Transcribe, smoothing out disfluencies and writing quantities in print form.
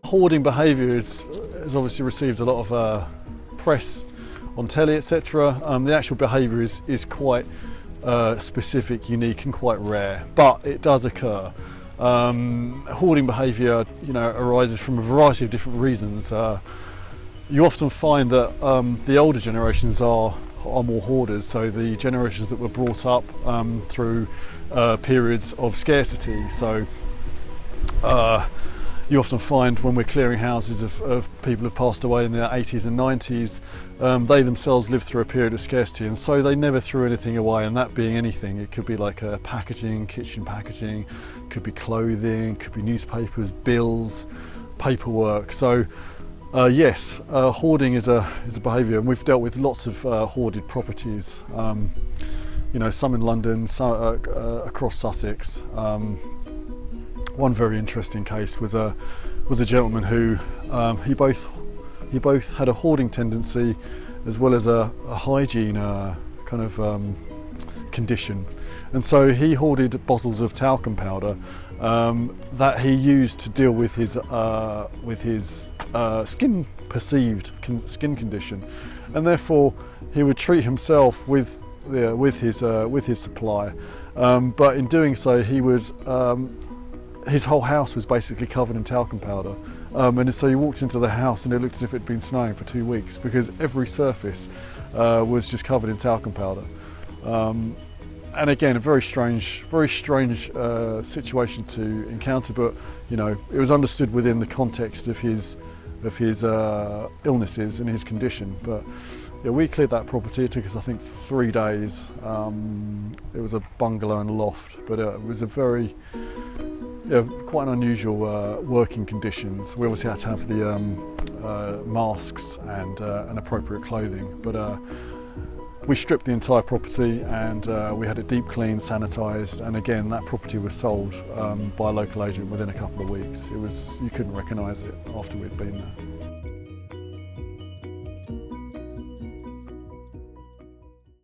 hoarding behaviour has obviously received a lot of press on telly, etc. The actual behaviour is quite specific, unique, and quite rare, but it does occur. Hoarding behaviour, arises from a variety of different reasons. You often find that the older generations are more hoarders, so the generations that were brought up through periods of scarcity. So you often find when we're clearing houses of people who've passed away in their 80s and 90s, they themselves lived through a period of scarcity, and so they never threw anything away, and that being anything. It could be like packaging, kitchen packaging, could be clothing, could be newspapers, bills, paperwork. So yes, hoarding is a behaviour, and we've dealt with lots of hoarded properties, some in London, some across Sussex. One very interesting case was a gentleman who he both had a hoarding tendency as well as a hygiene condition, and so he hoarded bottles of talcum powder that he used to deal with his perceived skin condition, and therefore he would treat himself with his supply, but in doing so he would. His whole house was basically covered in talcum powder, and so you walked into the house and it looked as if it had been snowing for 2 weeks, because every surface was just covered in talcum powder. And again, a very strange situation to encounter, but it was understood within the context of his illnesses and his condition. But yeah, we cleared that property. It took us, I think, 3 days. It was a bungalow and loft, but it was a very quite an unusual working conditions. We obviously had to have the masks and appropriate clothing, but we stripped the entire property, and we had it deep cleaned, sanitised, and again that property was sold by a local agent within a couple of weeks. You couldn't recognise it after we'd been there.